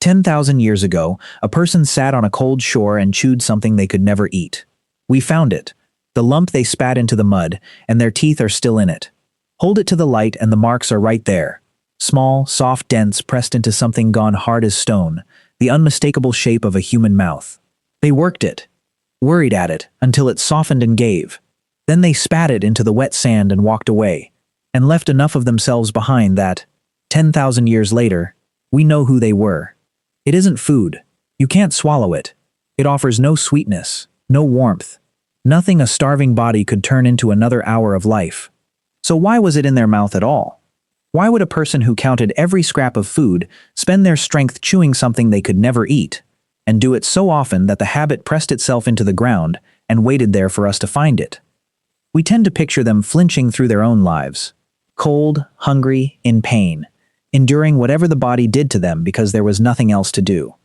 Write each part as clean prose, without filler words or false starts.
10,000 years ago, a person sat on a cold shore and chewed something they could never eat. We found it. The lump they spat into the mud, and their teeth are still in it. Hold it to the light and the marks are right there. Small, soft dents pressed into something gone hard as stone, the unmistakable shape of a human mouth. They worked it, worried at it, until it softened and gave. Then they spat it into the wet sand and walked away, and left enough of themselves behind that, 10,000 years later, we know who they were. It isn't food. You can't swallow it. It offers no sweetness, no warmth, nothing a starving body could turn into another hour of life. So why was it in their mouth at all? Why would a person who counted every scrap of food spend their strength chewing something they could never eat, and do it so often that the habit pressed itself into the ground and waited there for us to find it? We tend to picture them flinching through their own lives, cold, hungry, in pain, enduring whatever the body did to them because there was nothing else to do.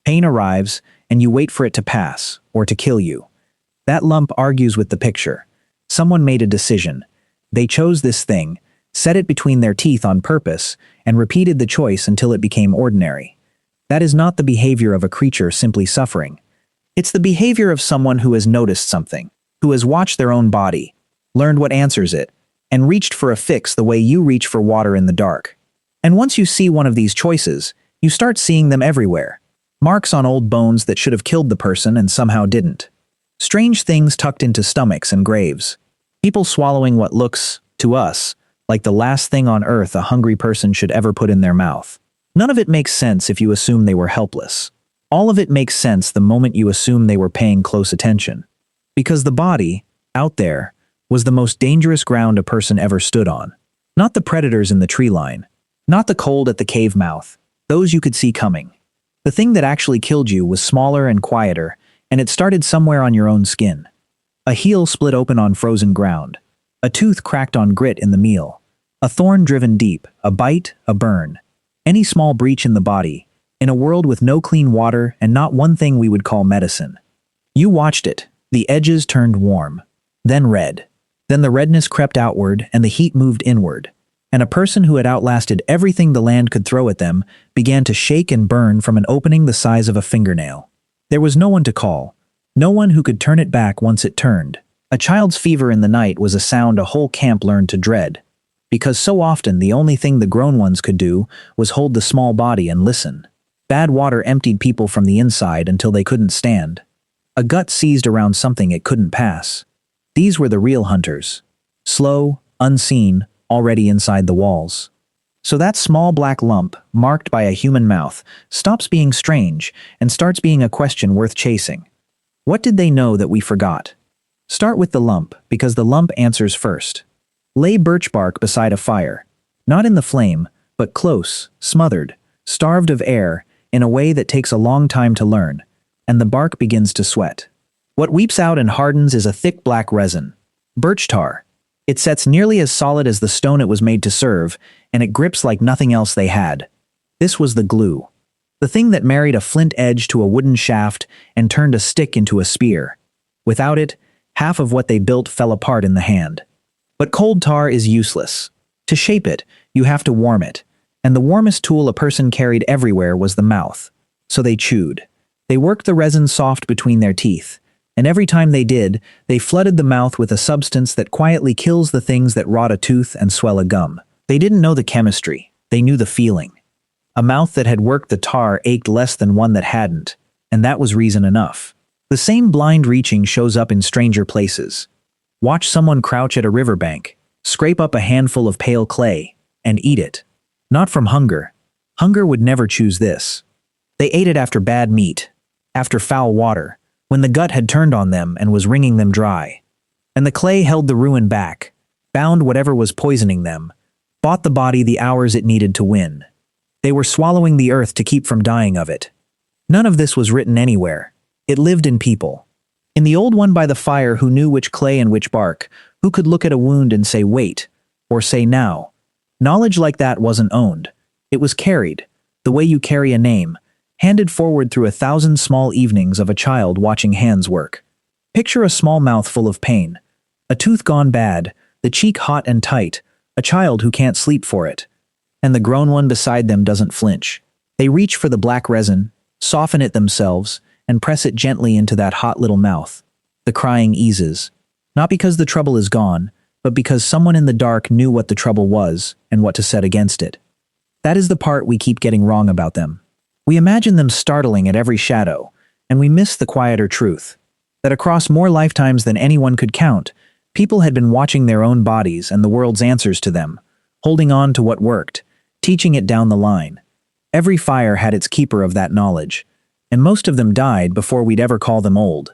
Pain arrives, and you wait for it to pass, or to kill you. That lump argues with the picture. Someone made a decision. They chose this thing, set it between their teeth on purpose, and repeated the choice until it became ordinary. That is not the behavior of a creature simply suffering. It's the behavior of someone who has noticed something, who has watched their own body, learned what answers it, and reached for a fix the way you reach for water in the dark. And once you see one of these choices, you start seeing them everywhere. Marks on old bones that should have killed the person and somehow didn't. Strange things tucked into stomachs and graves. People swallowing what looks, to us, like the last thing on earth a hungry person should ever put in their mouth. None of it makes sense if you assume they were helpless. All of it makes sense the moment you assume they were paying close attention. Because the body, out there, was the most dangerous ground a person ever stood on. Not the predators in the tree line. Not the cold at the cave mouth. Those you could see coming. The thing that actually killed you was smaller and quieter, and it started somewhere on your own skin. A heel split open on frozen ground. A tooth cracked on grit in the meal. A thorn driven deep, a bite, a burn. Any small breach in the body, in a world with no clean water and not one thing we would call medicine. You watched it. The edges turned warm. Then red. Then the redness crept outward and the heat moved inward. And a person who had outlasted everything the land could throw at them began to shake and burn from an opening the size of a fingernail. There was no one to call. No one who could turn it back once it turned. A child's fever in the night was a sound a whole camp learned to dread. Because so often the only thing the grown ones could do was hold the small body and listen. Bad water emptied people from the inside until they couldn't stand. A gut seized around something it couldn't pass. These were the real hunters. Slow, unseen, already inside the walls. So that small black lump, marked by a human mouth, stops being strange and starts being a question worth chasing. What did they know that we forgot? Start with the lump, because the lump answers first. Lay birch bark beside a fire. Not in the flame, but close, smothered, starved of air, in a way that takes a long time to learn, and the bark begins to sweat. What weeps out and hardens is a thick black resin. Birch tar. It sets nearly as solid as the stone it was made to serve, and it grips like nothing else they had. This was the glue. The thing that married a flint edge to a wooden shaft and turned a stick into a spear. Without it, half of what they built fell apart in the hand. But cold tar is useless. To shape it, you have to warm it, and the warmest tool a person carried everywhere was the mouth. So they chewed. They worked the resin soft between their teeth. And every time they did, they flooded the mouth with a substance that quietly kills the things that rot a tooth and swell a gum. They didn't know the chemistry, they knew the feeling. A mouth that had worked the tar ached less than one that hadn't, and that was reason enough. The same blind reaching shows up in stranger places. Watch someone crouch at a riverbank, scrape up a handful of pale clay, and eat it. Not from hunger. Hunger would never choose this. They ate it after bad meat, after foul water, when the gut had turned on them and was wringing them dry. And the clay held the ruin back, bound whatever was poisoning them, bought the body the hours it needed to win. They were swallowing the earth to keep from dying of it. None of this was written anywhere. It lived in people. In the old one by the fire who knew which clay and which bark, who could look at a wound and say wait, or say now. Knowledge like that wasn't owned. It was carried, the way you carry a name, handed forward through 1,000 small evenings of a child watching hands work. Picture a small mouth full of pain, a tooth gone bad, the cheek hot and tight, a child who can't sleep for it. And the grown one beside them doesn't flinch. They reach for the black resin, soften it themselves, and press it gently into that hot little mouth. The crying eases. Not because the trouble is gone, but because someone in the dark knew what the trouble was and what to set against it. That is the part we keep getting wrong about them. We imagine them startling at every shadow, and we miss the quieter truth. That across more lifetimes than anyone could count, people had been watching their own bodies and the world's answers to them, holding on to what worked, teaching it down the line. Every fire had its keeper of that knowledge, and most of them died before we'd ever call them old.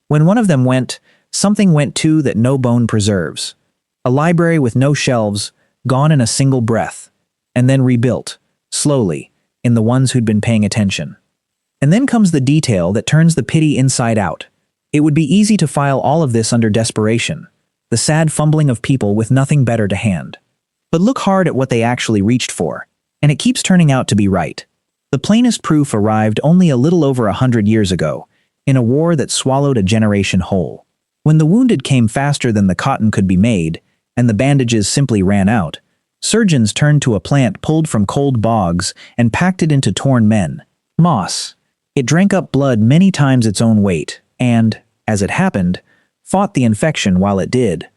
When one of them went, something went too that no bone preserves. A library with no shelves, gone in a single breath, and then rebuilt, slowly, in the ones who'd been paying attention. And then comes the detail that turns the pity inside out. It would be easy to file all of this under desperation, the sad fumbling of people with nothing better to hand. But look hard at what they actually reached for, and it keeps turning out to be right. The plainest proof arrived only a little over 100 years ago, in a war that swallowed a generation whole. When the wounded came faster than the cotton could be made, and the bandages simply ran out, surgeons turned to a plant pulled from cold bogs and packed it into torn men. Moss. It drank up blood many times its own weight, and, as it happened, fought the infection while it did.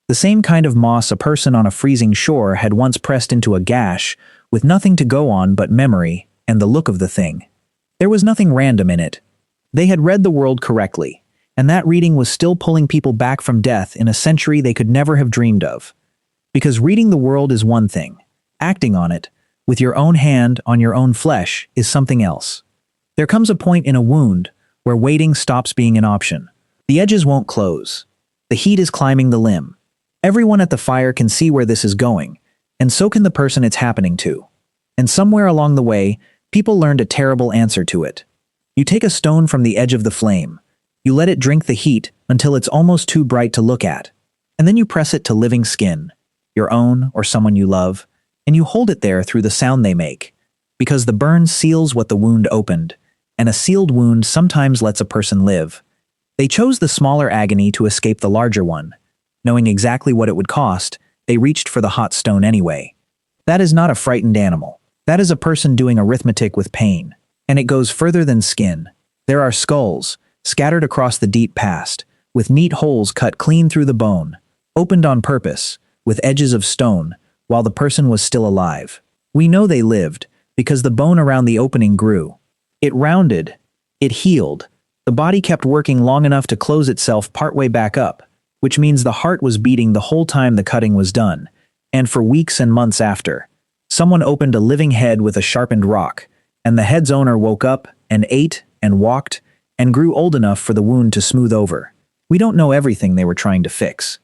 The same kind of moss a person on a freezing shore had once pressed into a gash, with nothing to go on but memory and the look of the thing. There was nothing random in it. They had read the world correctly, and that reading was still pulling people back from death in a century they could never have dreamed of. Because reading the world is one thing, acting on it, with your own hand on your own flesh, is something else. There comes a point in a wound where waiting stops being an option. The edges won't close. The heat is climbing the limb. Everyone at the fire can see where this is going, and so can the person it's happening to. And somewhere along the way, people learned a terrible answer to it. You take a stone from the edge of the flame. You let it drink the heat until it's almost too bright to look at. And then you press it to living skin, your own or someone you love, and you hold it there through the sound they make. Because the burn seals what the wound opened, and a sealed wound sometimes lets a person live. They chose the smaller agony to escape the larger one. Knowing exactly what it would cost, they reached for the hot stone anyway. That is not a frightened animal. That is a person doing arithmetic with pain. And it goes further than skin. There are skulls, scattered across the deep past, with neat holes cut clean through the bone, opened on purpose, with edges of stone, while the person was still alive. We know they lived, because the bone around the opening grew. It rounded. It healed. The body kept working long enough to close itself partway back up, which means the heart was beating the whole time the cutting was done, and for weeks and months after. Someone opened a living head with a sharpened rock, and the head's owner woke up and ate and walked and grew old enough for the wound to smooth over. We don't know everything they were trying to fix.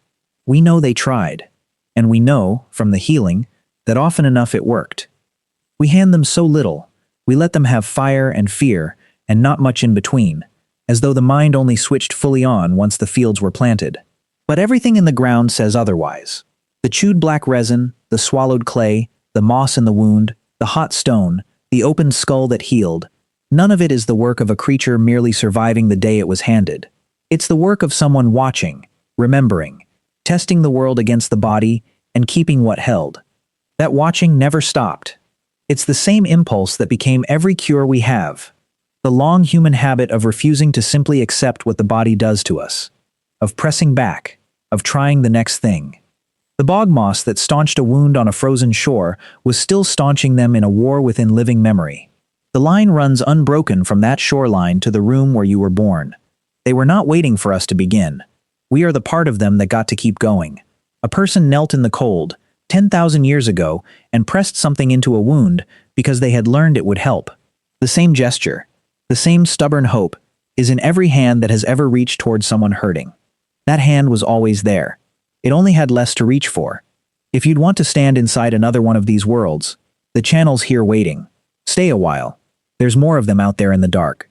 We know they tried, and we know, from the healing, that often enough it worked. We hand them so little. We let them have fire and fear, and not much in between, as though the mind only switched fully on once the fields were planted. But everything in the ground says otherwise. The chewed black resin, the swallowed clay, the moss in the wound, the hot stone, the opened skull that healed, none of it is the work of a creature merely surviving the day it was handed. It's the work of someone watching, remembering, testing the world against the body, and keeping what held. That watching never stopped. It's the same impulse that became every cure we have. The long human habit of refusing to simply accept what the body does to us. Of pressing back. Of trying the next thing. The bog moss that staunched a wound on a frozen shore was still staunching them in a war within living memory. The line runs unbroken from that shoreline to the room where you were born. They were not waiting for us to begin. We are the part of them that got to keep going. A person knelt in the cold, 10,000 years ago, and pressed something into a wound because they had learned it would help. The same gesture, the same stubborn hope, is in every hand that has ever reached toward someone hurting. That hand was always there. It only had less to reach for. If you'd want to stand inside another one of these worlds, the channel's here waiting. Stay a while. There's more of them out there in the dark.